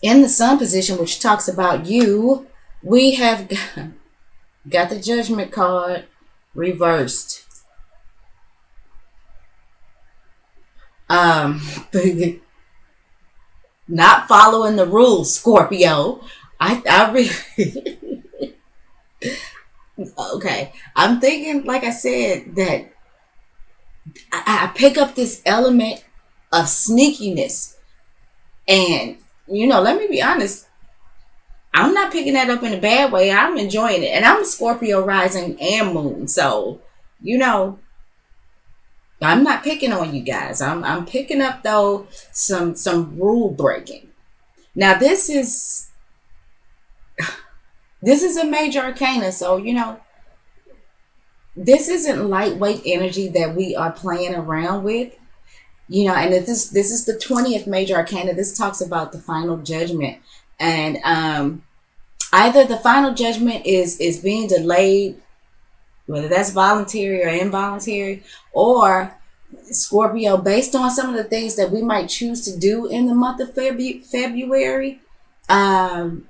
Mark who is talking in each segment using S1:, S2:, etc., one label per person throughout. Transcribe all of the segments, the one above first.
S1: In the sun position, which talks about you, we have got the judgment card reversed. Um, not following the rules, Scorpio. I really okay. I'm thinking, like I said, that I pick up this element of sneakiness, and let me be honest. I'm not picking that up in a bad way. I'm enjoying it, and I'm a Scorpio rising and moon, so you know I'm not picking on you guys. I'm picking up though some rule breaking. Now this is a major arcana, so this isn't lightweight energy that we are playing around with. And this is the 20th major arcana. This talks about the final judgment, and either the final judgment is being delayed, whether that's voluntary or involuntary, or Scorpio, based on some of the things that we might choose to do in the month of February. Um,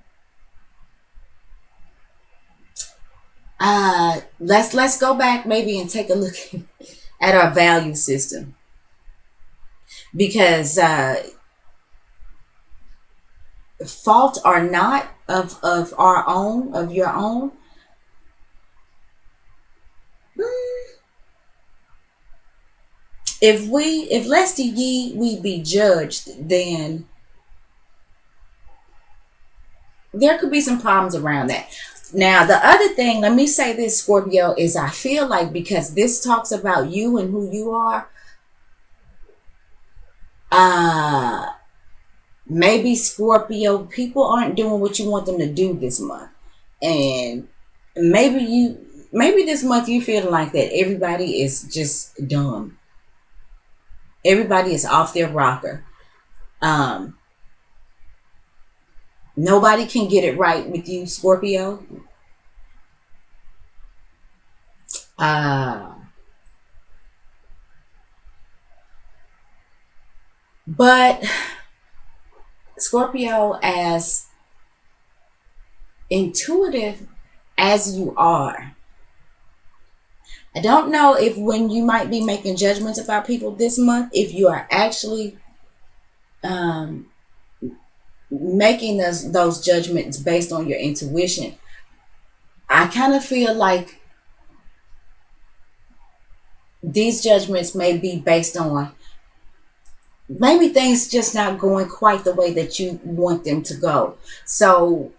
S1: let's go back maybe and take a look at our value system, because fault or not of our own, of your own. If lest ye we be judged, then there could be some problems around that. Now, the other thing, let me say this, Scorpio, is I feel like because this talks about you and who you are, maybe Scorpio, people aren't doing what you want them to do this month. And maybe this month you feel like that everybody is just dumb. Everybody is off their rocker. Um, Nobody can get it right with you, Scorpio. Uh, but Scorpio, as intuitive as you are, I don't know if when you might be making judgments about people this month, if you are actually um, making those judgments based on your intuition. I kind of feel like these judgments may be based on maybe things just not going quite the way that you want them to go. So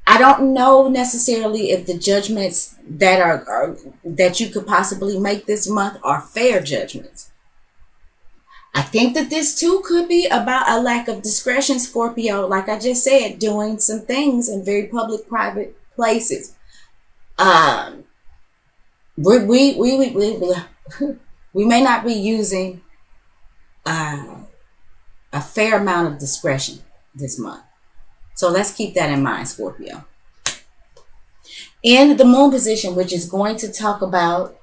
S1: I don't know necessarily if the judgments that are that you could possibly make this month are fair judgments. I think that this too could be about a lack of discretion, Scorpio. Like I just said, doing some things in very public, private places. Um, we may not be using uh, a fair amount of discretion this month. So let's keep that in mind, Scorpio. In the moon position, which is going to talk about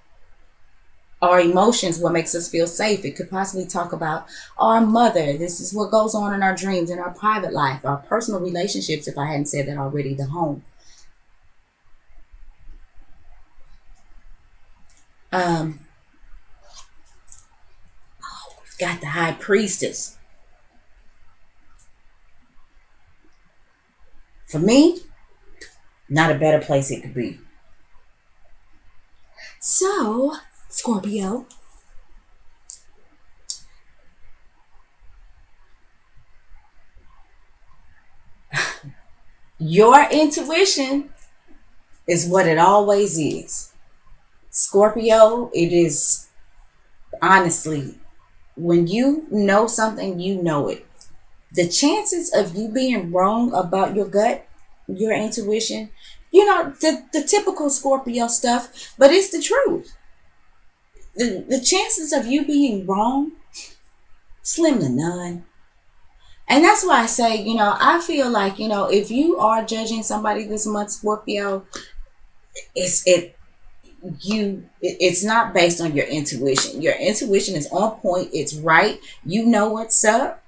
S1: our emotions, what makes us feel safe. It could possibly talk about our mother. This is what goes on in our dreams, in our private life, our personal relationships, if I hadn't said that already, the home. Um, we've got the high priestess. For me, not a better place it could be. So, Scorpio, your intuition is what it always is. Scorpio, it is honestly, when you know something, you know it. The chances of you being wrong about your gut, your intuition, the typical Scorpio stuff, but it's the truth. The chances of you being wrong, slim to none. And that's why I say, I feel like, if you are judging somebody this month, Scorpio, it's it it's not based on your intuition. Your intuition is on point, it's right, you know what's up.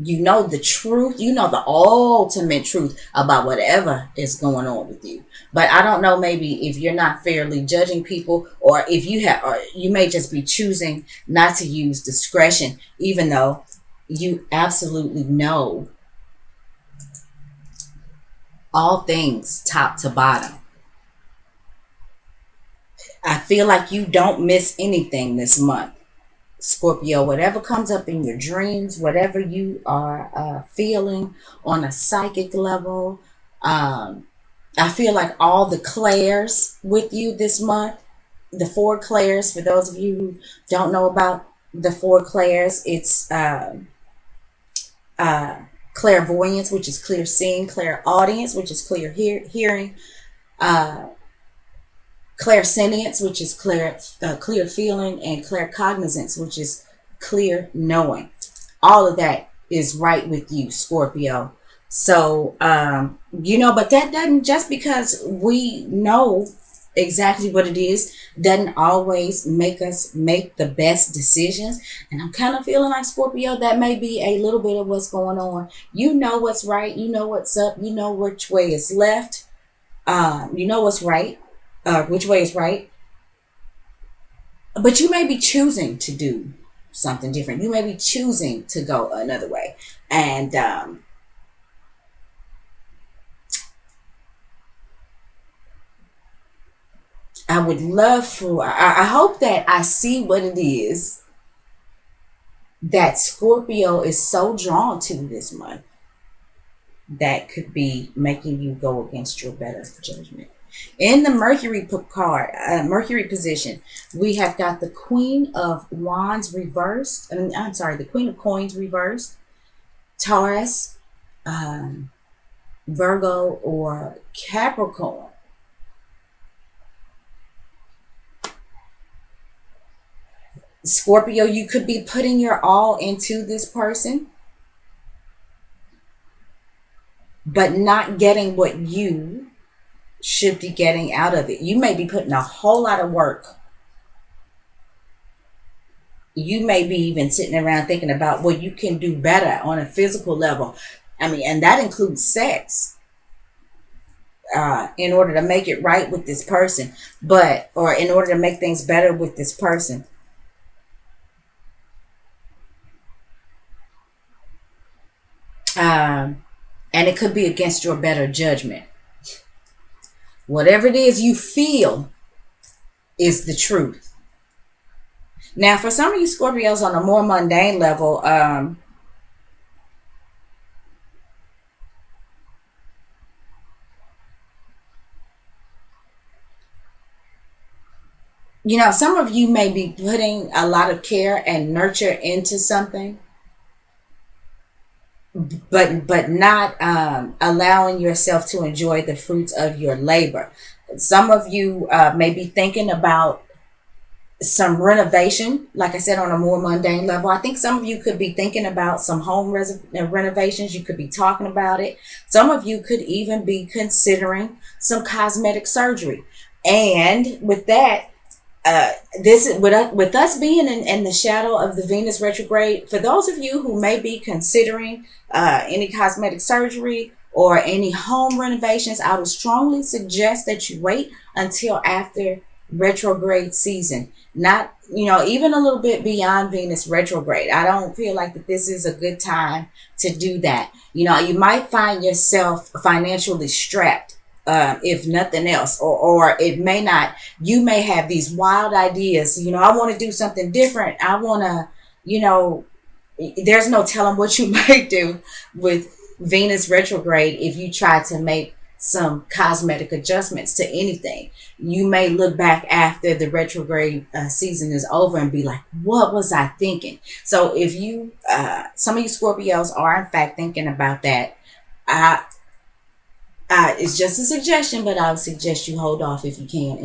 S1: You know the truth. You know the ultimate truth about whatever is going on with you. But I don't know, maybe if you're not fairly judging people, or if you have, or you may just be choosing not to use discretion, even though you absolutely know all things top to bottom. I feel like you don't miss anything this month, Scorpio. Whatever comes up in your dreams, whatever you are feeling on a psychic level, I feel like all the clairs with you this month. The four clairs, for those of you who don't know about the four clairs, it's uh, clairvoyance, which is clear seeing; clairaudience, which is clear hearing; uh, clairsentience, which is clear feeling; and claircognizance, which is clear knowing. All of that is right with you, Scorpio. So, but that doesn't, just because we know exactly what it is, doesn't always make us make the best decisions. And I'm kind of feeling like, Scorpio, that may be a little bit of what's going on. You know what's right. You know what's up. You know which way is left. You know what's right. Which way is right. But you may be choosing to do something different. You may be choosing to go another way. And I would love for, I hope that I see what it is that Scorpio is so drawn to this month that could be making you go against your better judgment. In the Mercury position, we have got the Queen of Wands reversed. I'm sorry, the Queen of Coins reversed, Taurus, Virgo, or Capricorn. Scorpio, you could be putting your all into this person, but not getting what you should be getting out of it. You may be putting a whole lot of work. You may be even sitting around thinking about what you can do better on a physical level. And that includes sex, in order to make it right with this person, or in order to make things better with this person. And it could be against your better judgment. Whatever it is you feel is the truth. Now, for some of you Scorpios on a more mundane level, some of you may be putting a lot of care and nurture into something, but not allowing yourself to enjoy the fruits of your labor. Some of you may be thinking about some renovation, like I said, on a more mundane level. I think some of you could be thinking about some home renovations. You could be talking about it. Some of you could even be considering some cosmetic surgery. And with that, this is with us being in the shadow of the Venus retrograde. For those of you who may be considering any cosmetic surgery or any home renovations, I would strongly suggest that you wait until after retrograde season. Not, even a little bit beyond Venus retrograde. I don't feel like that this is a good time to do that. You might find yourself financially strapped, if nothing else, or it may not. You may have these wild ideas. I want to do something different. I want to, there's no telling what you might do with Venus retrograde if you try to make some cosmetic adjustments to anything. You may look back after the retrograde season is over and be like, what was I thinking? So if you, some of you Scorpios are in fact thinking about that, it's just a suggestion, but I would suggest you hold off if you can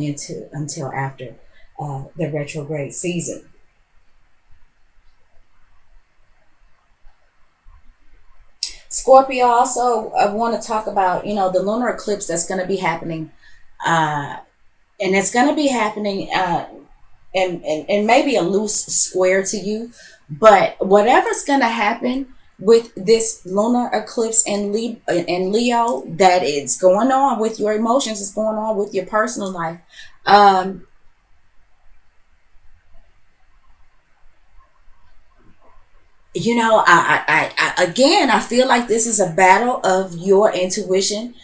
S1: until after the retrograde season. Scorpio, also, I want to talk about, the lunar eclipse that's going to be happening. And it's going to be happening and maybe a loose square to you. But whatever's going to happen, with this lunar eclipse and Leo, that it's going on with your emotions, it's going on with your personal life. Um, again, I feel like this is a battle of your intuition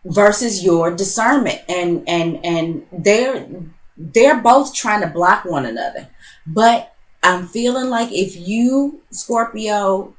S1: versus your discernment, and they're both trying to block one another. But I'm feeling like if you, Scorpio,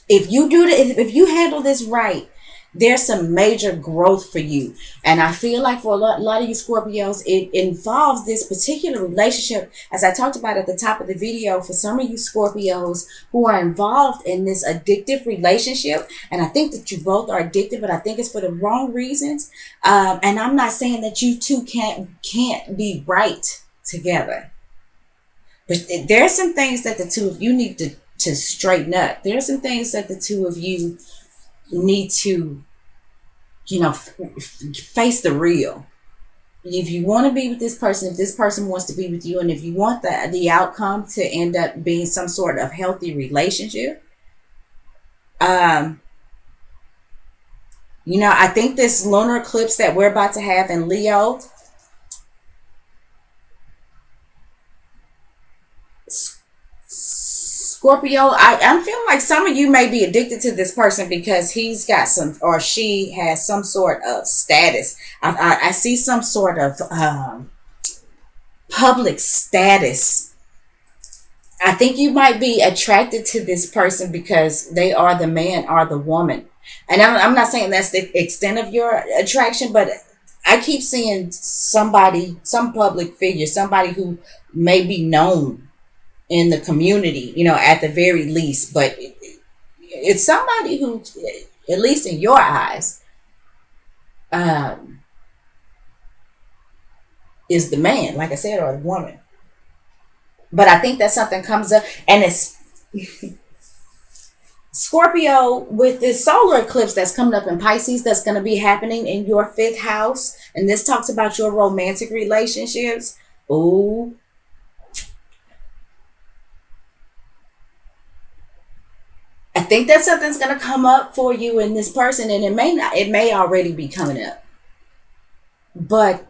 S1: if you do the, if you handle this right, there's some major growth for you. And I feel like for a lot of you Scorpios, it involves this particular relationship, as I talked about at the top of the video. For some of you Scorpios who are involved in this addictive relationship, and I think that you both are addicted, but I think it's for the wrong reasons. And I'm not saying that you two can't be right together, but there's some things that the two of you need to straighten up. There's some things that the two of you need to, face the real. If you want to be with this person, if this person wants to be with you, and if you want the outcome to end up being some sort of healthy relationship, um, I think this lunar eclipse that we're about to have in Leo, Scorpio, I'm feeling like some of you may be addicted to this person because he's got some, or she has some sort of status. I see some sort of public status. I think you might be attracted to this person because they are the man or the woman. And I'm not saying that's the extent of your attraction, but I keep seeing somebody, some public figure, somebody who may be known in the community, at the very least. But it's somebody who, at least in your eyes, um, is the man, like I said, or the woman. But I think that something comes up, and it's Scorpio with this solar eclipse that's coming up in Pisces, that's going to be happening in your fifth house. And this talks about your romantic relationships. Ooh, I think that something's going to come up for you in this person, and it may already be coming up. But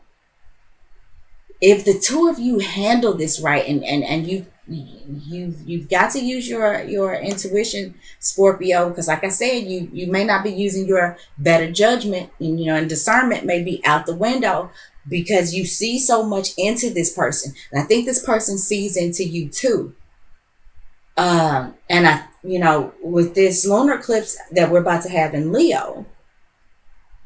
S1: if the two of you handle this right, and you've got to use your intuition, Scorpio, because like I said, you may not be using your better judgment, and discernment may be out the window because you see so much into this person, and I think this person sees into you too. And with this lunar eclipse that we're about to have in Leo,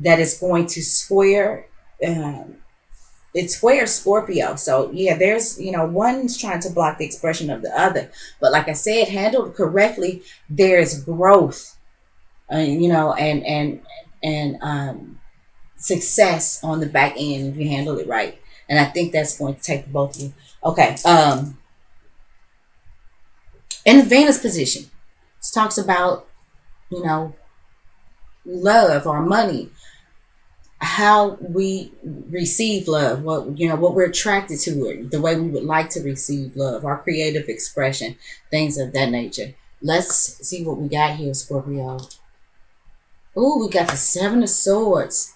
S1: that is going to square. It squares Scorpio. So yeah, there's, one's trying to block the expression of the other. But like I said, handled correctly, there's growth, and success on the back end if you handle it right. And I think that's going to take both of you. Okay. In the Venus position, it talks about, you know, love or money, how we receive love, what we're attracted to, or the way we would like to receive love, our creative expression, things of that nature. Let's see what we got here, Scorpio. Oh, we got the Seven of Swords.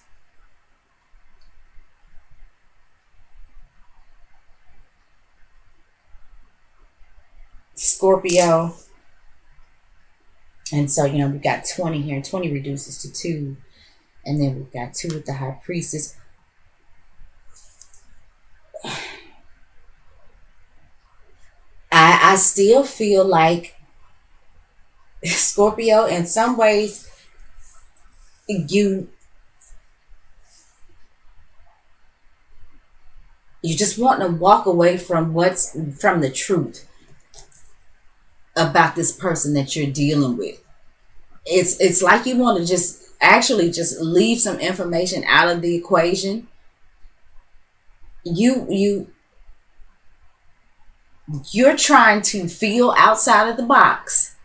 S1: Scorpio. And so, we've got 20 here, and 20 reduces to 2. And then we've got 2 with the High Priestess. I still feel like Scorpio, in some ways, you just want to walk away from from the truth about this person that you're dealing with. It's like you want to just leave some information out of the equation. You're trying to feel outside of the box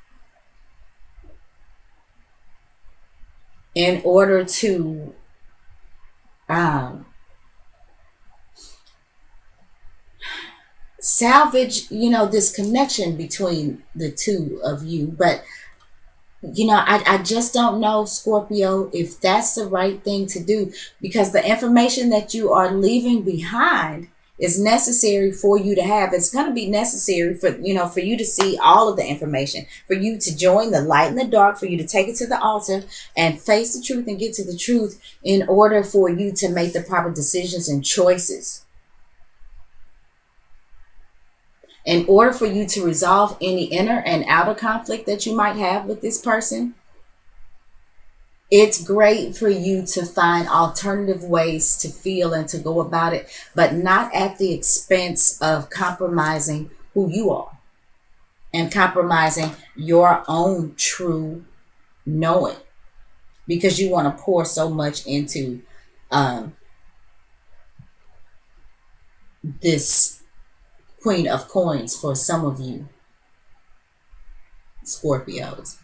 S1: in order to salvage, this connection between the two of you. But I just don't know, Scorpio, if that's the right thing to do, because the information that you are leaving behind is necessary for you to have. It's going to be necessary for you to see all of the information, for you to join the light and the dark, for you to take it to the altar and face the truth and get to the truth in order for you to make the proper decisions and choices. In order for you to resolve any inner and outer conflict that you might have with this person, it's great for you to find alternative ways to feel and to go about it, but not at the expense of compromising who you are and compromising your own true knowing, because you want to pour so much into this Queen of Coins for some of you Scorpios.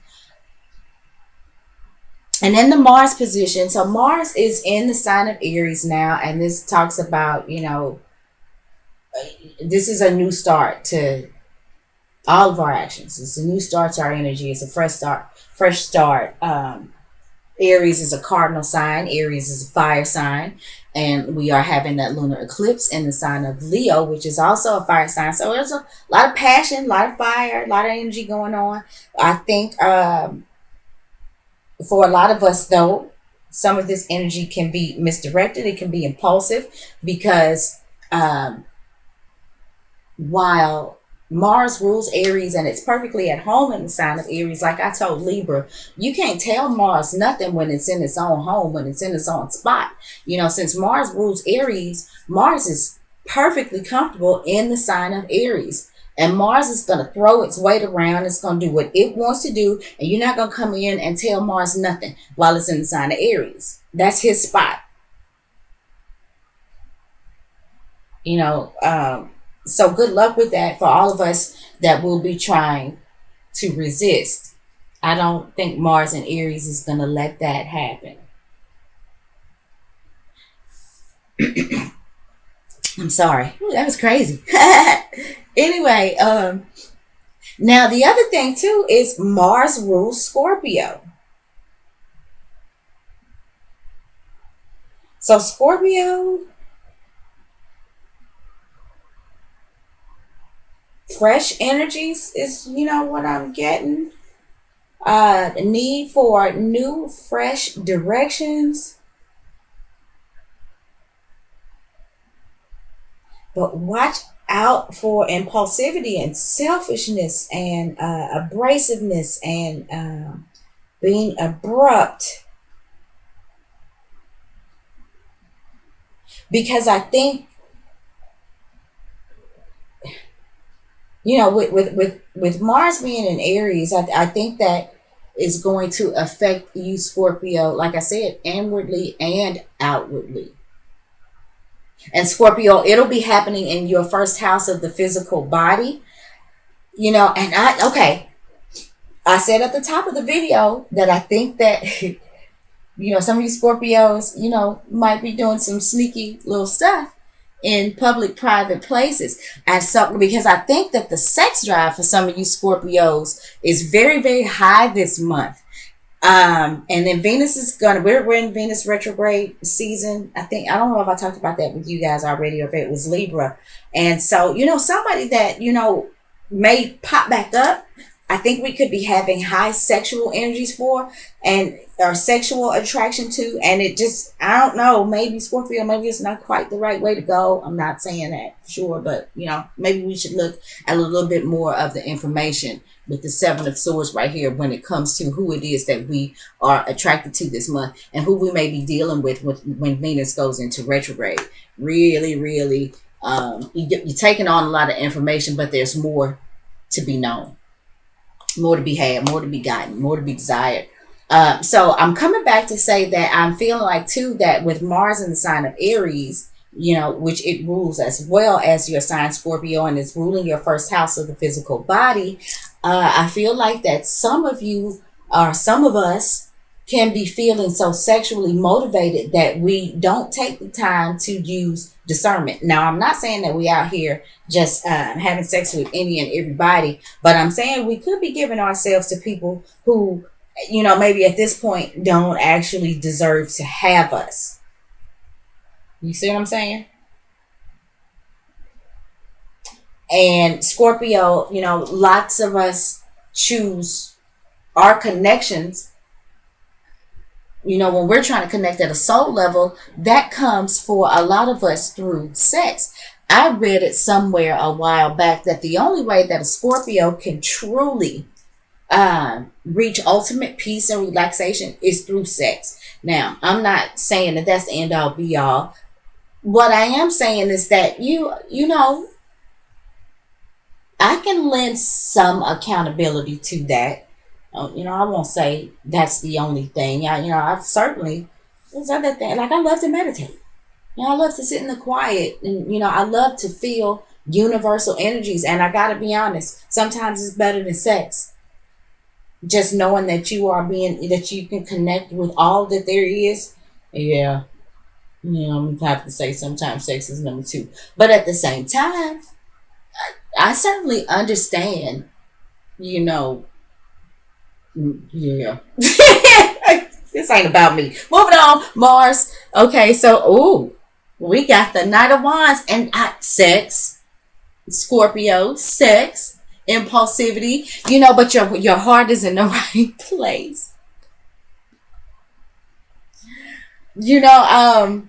S1: And then the Mars position. So Mars is in the sign of Aries now, and this talks about, this is a new start to all of our actions. It's a new start to our energy. It's a fresh start. Aries is a cardinal sign. Aries is a fire sign. And we are having that lunar eclipse in the sign of Leo, which is also a fire sign. So there's a lot of passion, a lot of fire, a lot of energy going on. I think for a lot of us, though, some of this energy can be misdirected. It can be impulsive because while Mars rules Aries and it's perfectly at home in the sign of Aries, like I told Libra, you can't tell Mars nothing when it's in its own home, when it's in its own spot. Since Mars rules Aries, Mars is perfectly comfortable in the sign of Aries. And Mars is going to throw its weight around. It's going to do what it wants to do. And you're not going to come in and tell Mars nothing while it's in the sign of Aries. That's his spot. So good luck with that for all of us that will be trying to resist. I don't think Mars in Aries is going to let that happen. I'm sorry. Ooh, that was crazy. Anyway, now the other thing too is Mars rules Scorpio. So Scorpio, fresh energies is, what I'm getting. The need for new, fresh directions. But watch out for impulsivity and selfishness and abrasiveness and being abrupt. Because I think, with Mars being in Aries, I think that is going to affect you, Scorpio, like I said, inwardly and outwardly. And Scorpio, it'll be happening in your first house of the physical body. And I said at the top of the video that I think that, some of you Scorpios, might be doing some sneaky little stuff in public, private places. And so, because I think that the sex drive for some of you Scorpios is very, very high this month. And then Venus is we're in Venus retrograde season. I don't know if I talked about that with you guys already or if it was Libra. And so, somebody that, may pop back up, I think we could be having high sexual energies for and or sexual attraction to. And it just, I don't know, maybe Scorpio, maybe it's not quite the right way to go. I'm not saying that for sure, but maybe we should look at a little bit more of the information with the Seven of Swords right here when it comes to who it is that we are attracted to this month and who we may be dealing with when Venus goes into retrograde. Really, really, you're taking on a lot of information, but there's more to be known, more to be had, more to be gotten, more to be desired. So I'm coming back to say that I'm feeling like too that with Mars in the sign of Aries, which it rules as well as your sign Scorpio and is ruling your first house of the physical body. I feel like that some of you or some of us can be feeling so sexually motivated that we don't take the time to use discernment. Now, I'm not saying that we out here just having sex with any and everybody, but I'm saying we could be giving ourselves to people who, maybe at this point don't actually deserve to have us. You see what I'm saying? And Scorpio, lots of us choose our connections. When we're trying to connect at a soul level, that comes for a lot of us through sex. I read it somewhere a while back that the only way that a Scorpio can truly reach ultimate peace and relaxation is through sex. Now, I'm not saying that that's the end all be all. What I am saying is that I can lend some accountability to that. I won't say that's the only thing. I've certainly, there's other things. Like, I love to meditate. I love to sit in the quiet, and I love to feel universal energies. And I gotta be honest, sometimes it's better than sex. Just knowing that that you can connect with all that there is. Yeah, I'm gonna have to say sometimes sex is number two. But at the same time, I certainly understand. You know, yeah. This ain't about me. Moving on, Mars. Okay, so we got the Knight of Wands and sex, Scorpio, sex, impulsivity. But your heart is in the right place. You know,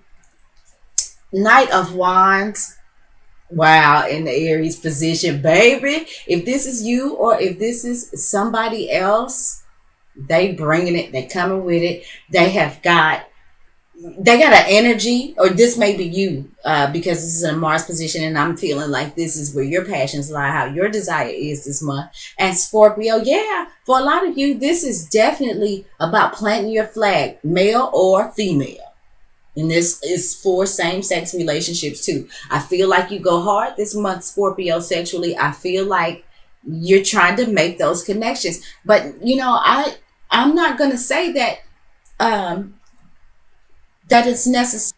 S1: Knight of Wands. Wow, in the Aries position, baby. If this is you or if this is somebody else, they bringing it. They coming with it. They got an energy, or this may be you, because this is a Mars position, and I'm feeling like this is where your passions lie, how your desire is this month. And Scorpio, yeah, for a lot of you, this is definitely about planting your flag, male or female. And this is for same-sex relationships too. I feel like you go hard this month, Scorpio, sexually. I feel like you're trying to make those connections. But I'm not gonna say that that it's necessary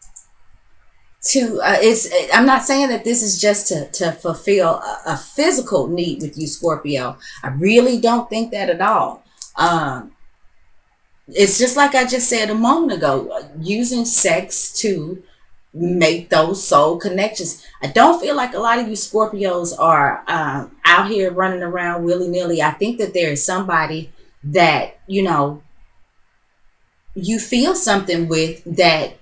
S1: to I'm not saying that this is just to fulfill a physical need with you, Scorpio. I really don't think that at all. It's just like I just said a moment ago, using sex to make those soul connections. I don't feel like a lot of you Scorpios are out here running around willy-nilly. I think that there is somebody that you feel something with, that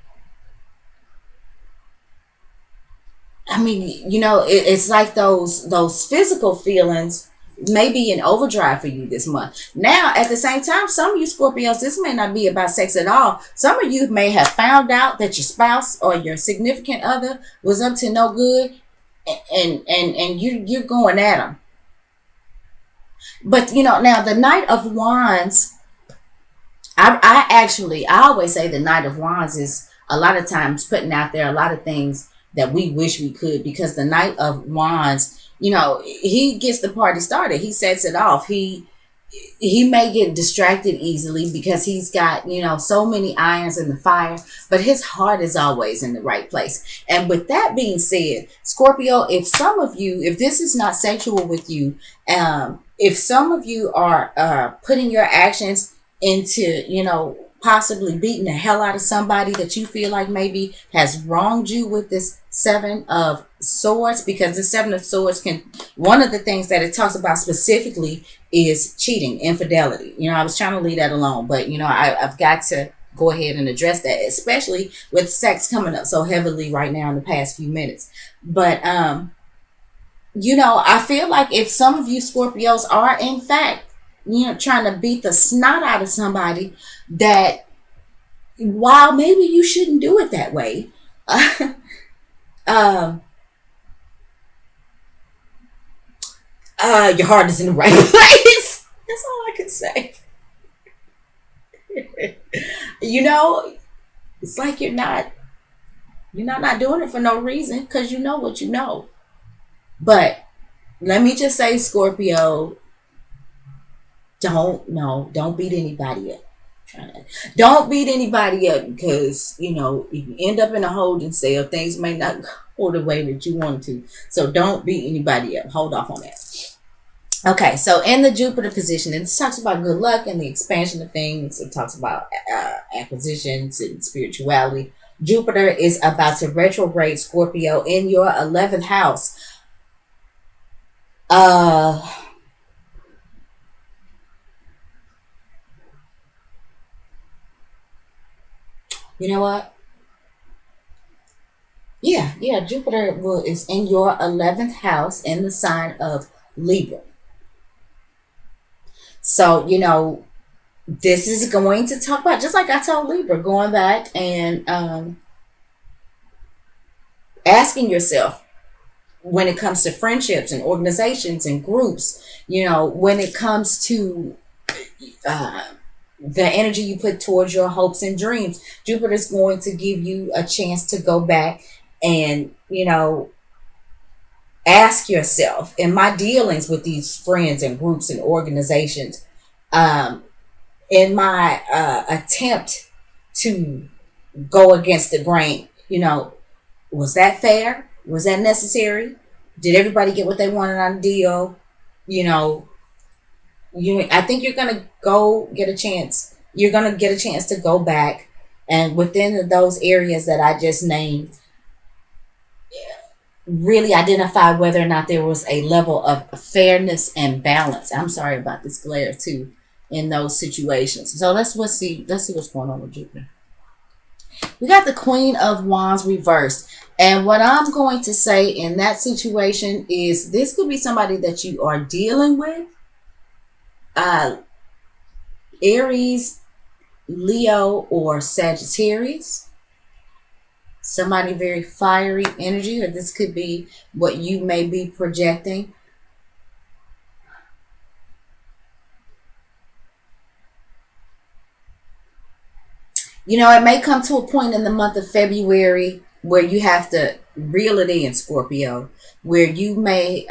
S1: it's like those physical feelings may be an overdrive for you this month. Now, at the same time, some of you Scorpios, this may not be about sex at all. Some of you may have found out that your spouse or your significant other was up to no good, and you're going at them. But now the Knight of Wands, I always say the Knight of Wands is a lot of times putting out there a lot of things that we wish we could, because the Knight of Wands, he gets the party started. He sets it off. He may get distracted easily because he's got, so many irons in the fire, but his heart is always in the right place. And with that being said, Scorpio, if this is not sexual with you, if some of you are putting your actions into, possibly beating the hell out of somebody that you feel like maybe has wronged you with this Seven of Swords, because the Seven of Swords one of the things that it talks about specifically is cheating, infidelity. I was trying to leave that alone, but I've got to go ahead and address that, especially with sex coming up so heavily right now in the past few minutes. But I feel like if some of you Scorpios are in fact trying to beat the snot out of somebody, that while maybe you shouldn't do it that way, your heart is in the right place. That's all I can say. It's like you're not doing it for no reason, because you know what you know. But let me just say, Scorpio, don't beat anybody up. Don't beat anybody up because, if you end up in a holding cell, things may not go the way that you want to. So don't beat anybody up. Hold off on that. Okay, so in the Jupiter position, it talks about good luck and the expansion of things. It talks about acquisitions and spirituality. Jupiter is about to retrograde Scorpio in your 11th house. Uh, you know what? Yeah, Jupiter is in your 11th house in the sign of Libra. So, this is going to talk about, just like I told Libra, going back and asking yourself when it comes to friendships and organizations and groups, when it comes to uh, the energy you put towards your hopes and dreams, Jupiter is going to give you a chance to go back and, ask yourself, in my dealings with these friends and groups and organizations, um, in my attempt to go against the grain, was that fair? Was that necessary? Did everybody get what they wanted on the deal? You know, I think you're gonna go get a chance. You're gonna get a chance to go back and within those areas that I just named, really identify whether or not there was a level of fairness and balance. I'm sorry about this glare too in those situations. So let's see what's going on with Jupiter. We got the Queen of Wands reversed. And what I'm going to say in that situation is this could be somebody that you are dealing with. Uh, Aries, Leo, or Sagittarius. Somebody very fiery energy, or this could be what you may be projecting. It may come to a point in the month of February where you have to reel it in, Scorpio, where you may,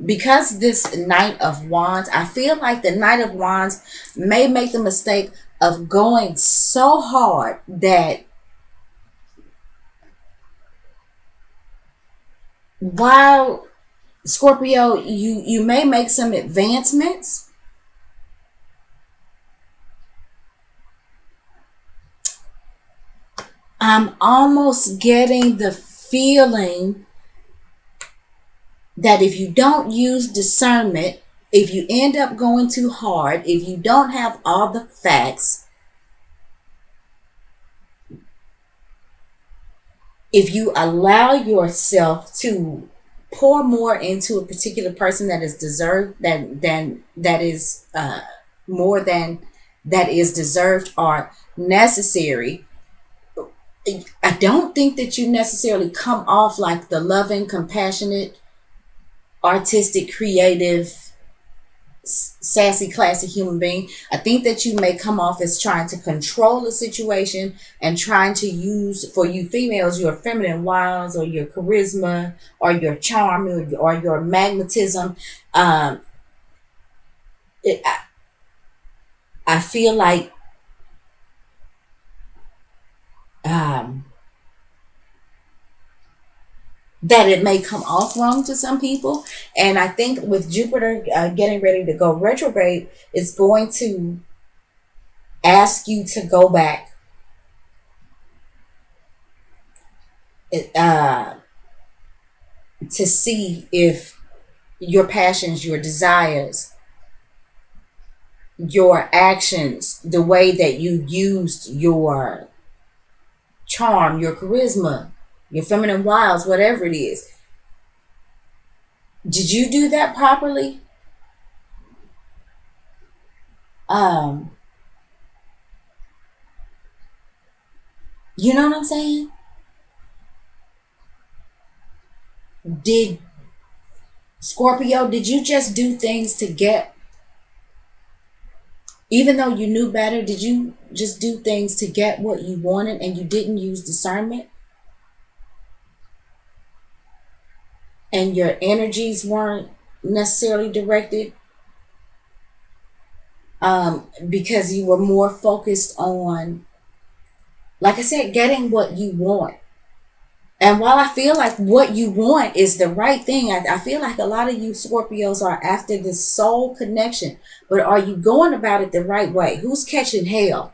S1: because this Knight of Wands, I feel like the Knight of Wands may make the mistake of going so hard that while Scorpio, you may make some advancements, I'm almost getting the feeling that if you don't use discernment, if you end up going too hard, if you don't have all the facts, if you allow yourself to pour more into a particular person that is deserved, that is more than that is deserved or necessary, I don't think that you necessarily come off like the loving, compassionate, artistic, creative, sassy, classy human being. I think that you may come off as trying to control the situation and trying to use, for you females, your feminine wiles or your charisma or your charm or your magnetism. Um, it, I feel like um, that it may come off wrong to some people. And I think with Jupiter getting ready to go retrograde, it's going to ask you to go back uh, to see if your passions, your desires, your actions, the way that you used your charm, your charisma, your feminine wiles, whatever it is, did you do that properly? Um, you know what I'm saying? Did Scorpio, did you just do things to get, even though you knew better, did you just do things to get what you wanted and you didn't use discernment? And your energies weren't necessarily directed because you were more focused on, like I said, getting what you want. And while I feel like what you want is the right thing, I feel like a lot of you Scorpios are after this soul connection. But are you going about it the right way? Who's catching hell?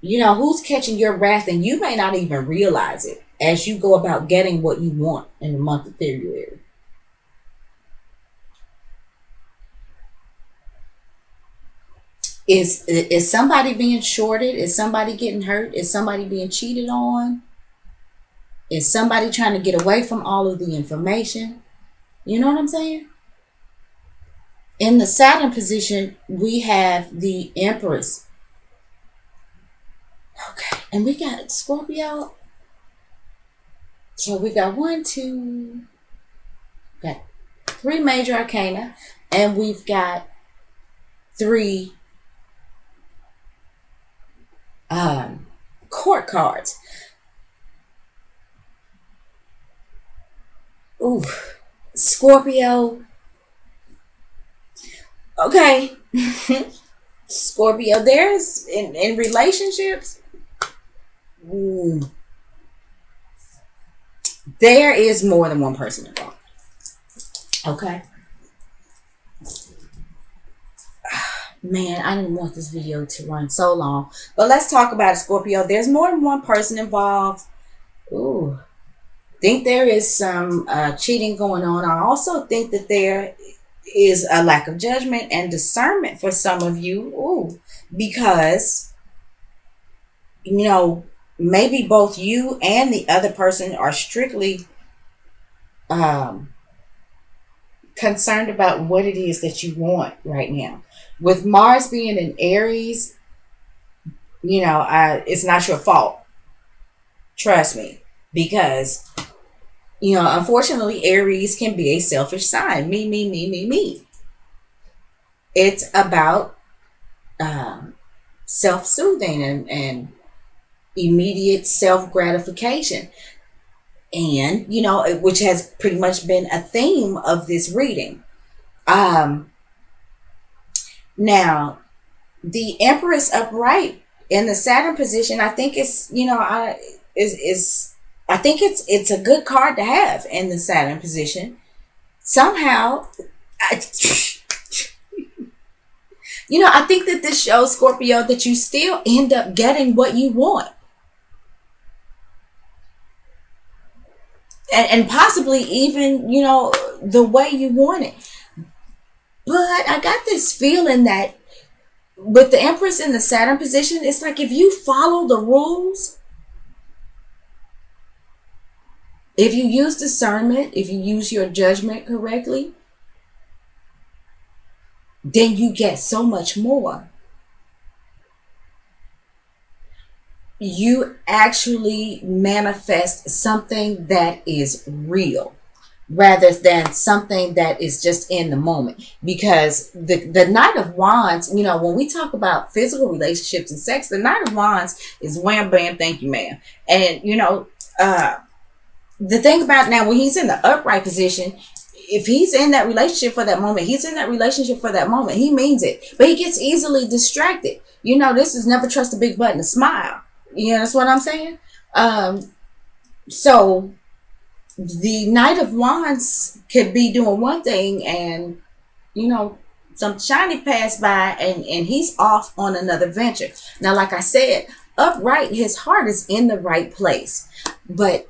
S1: Who's catching your wrath? And you may not even realize it as you go about getting what you want in the month of February. Is somebody being shorted? Is somebody getting hurt? Is somebody being cheated on? Is somebody trying to get away from all of the information? You know what I'm saying? In the Saturn position, we have the Empress. Okay, and we got Scorpio. So we got got 3 major arcana, and we've got 3 court cards. Ooh, Scorpio. Okay. Scorpio, there's in relationships, there is more than one person involved. Okay. Man, I didn't want this video to run so long. But let's talk about it, Scorpio. There's more than one person involved. Ooh. Think there is some cheating going on. I also think that there is a lack of judgment and discernment for some of you. Ooh. Because, maybe both you and the other person are strictly concerned about what it is that you want right now. With Mars being in Aries, it's not your fault. Trust me. Because, unfortunately, Aries can be a selfish sign. Me, me, me, me, me. It's about self-soothing and immediate self-gratification. And, which has pretty much been a theme of this reading. Now, the Empress upright in the Saturn position, I think it's, I think it's a good card to have in the Saturn position. Somehow, I think that this shows, Scorpio, that you still end up getting what you want. And possibly even, the way you want it. But I got this feeling that with the Empress in the Saturn position, it's like if you follow the rules, if you use discernment, if you use your judgment correctly, then you get so much more. You actually manifest something that is real rather than something that is just in the moment. Because the Knight of Wands, when we talk about physical relationships and sex, the Knight of Wands is wham, bam, thank you, ma'am. And, the thing about now, when he's in the upright position, if he's in that relationship for that moment, he's in that relationship for that moment. He means it. But he gets easily distracted. This is never trust a big button to smile. That's what I'm saying? So the Knight of Wands could be doing one thing and, some shiny pass by and he's off on another venture. Now, like I said, upright, his heart is in the right place. But,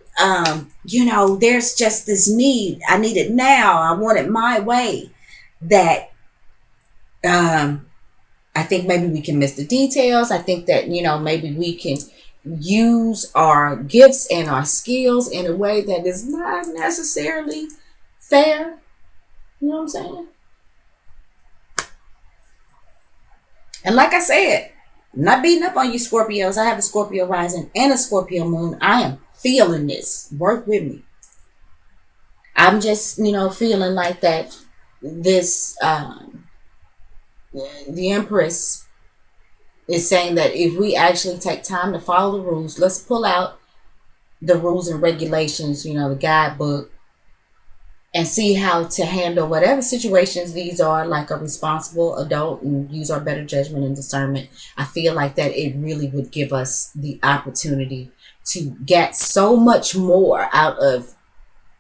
S1: there's just this need. I need it now. I want it my way. That I think maybe we can miss the details. I think that, maybe we can use our gifts and our skills in a way that is not necessarily fair. You know what I'm saying? And like I said, I'm not beating up on you Scorpios. I have a Scorpio rising and a Scorpio moon. I am feeling this. Work with me. I'm just, feeling like that this, the Empress is saying that if we actually take time to follow the rules, let's pull out the rules and regulations, the guidebook, and see how to handle whatever situations these are, like a responsible adult, and use our better judgment and discernment. I feel like that it really would give us the opportunity to get so much more out of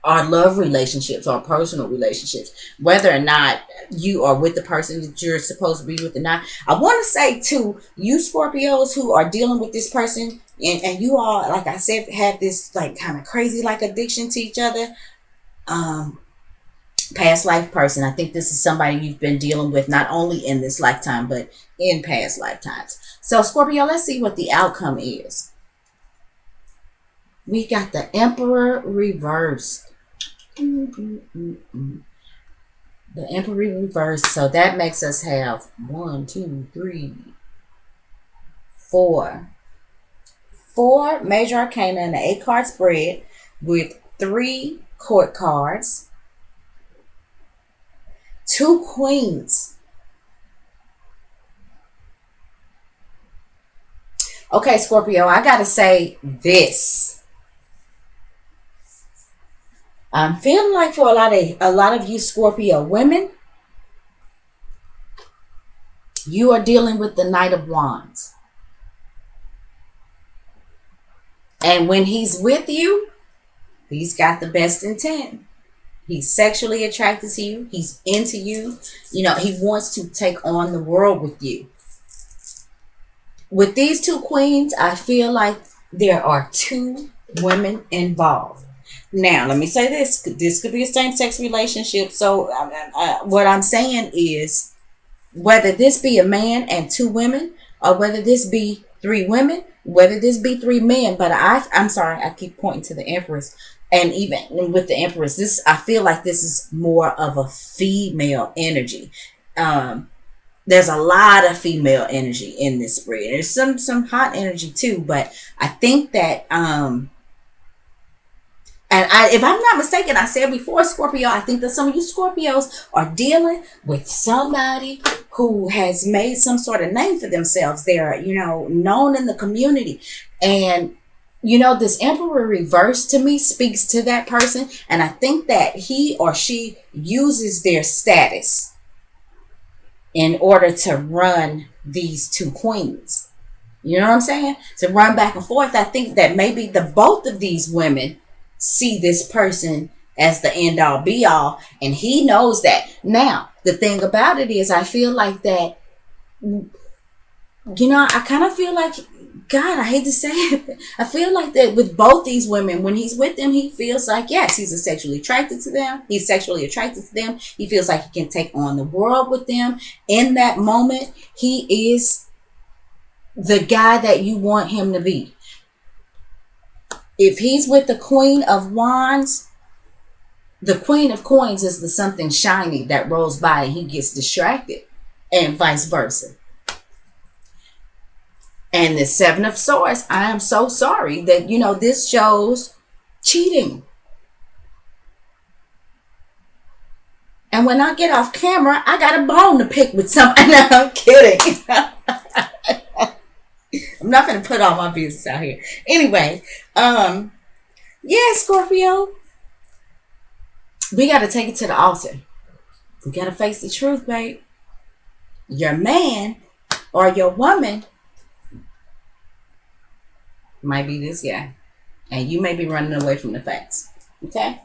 S1: our love relationships, our personal relationships, whether or not you are with the person that you're supposed to be with or not. I want to say too, you Scorpios who are dealing with this person, and you all, like I said, have this like kind of crazy like addiction to each other. Um, Past life person. I think this is somebody you've been dealing with not only in this lifetime but in past lifetimes. So Scorpio, let's see what the outcome is. We got the Emperor reversed. The Emperor reversed. So that makes us have 1, 2, 3, 4. 4 major arcana in the 8-card spread with 3 court cards, 2 queens. Okay, Scorpio, I gotta say this. I'm feeling like for a lot of you Scorpio women, you are dealing with the Knight of Wands. And when he's with you, he's got the best intent. He's sexually attracted to you. He's into you. You know, he wants to take on the world with you. With these 2 queens, I feel like there are 2 women involved. Now, let me say this. This could be a same-sex relationship. So what I'm saying is, whether this be a man and 2 women, or whether this be 3 women, whether this be 3 men, but I'm sorry, I keep pointing to the Empress. And even with the Empress, this, I feel like this is more of a female energy. There's a lot of female energy in this spread. There's some hot energy too, but I think that if I'm not mistaken, I said before, Scorpio, I think that some of you Scorpios are dealing with somebody who has made some sort of name for themselves. They're, known in the community. And, this Emperor reverse to me speaks to that person. And I think that he or she uses their status in order to run these 2 queens. You know what I'm saying? To run back and forth. I think that maybe both of these women see this person as the end all be all, and he knows that. Now, the thing about it is, I feel like that, I kind of feel like, God, I hate to say it, I feel like that with both these women, when he's with them, he feels like, yes, he's sexually attracted to them. He's sexually attracted to them. He feels like he can take on the world with them. In that moment, he is the guy that you want him to be. If he's with the Queen of Wands, the Queen of Coins is the something shiny that rolls by and he gets distracted, and vice versa. And the 7 of Swords, I am so sorry that, this shows cheating. And when I get off camera, I got a bone to pick with somebody. No, I'm kidding. I'm not going to put all my business out here. Anyway, yeah, Scorpio, we got to take it to the altar. We got to face the truth, babe. Your man or your woman might be this guy, and you may be running away from the facts. Okay?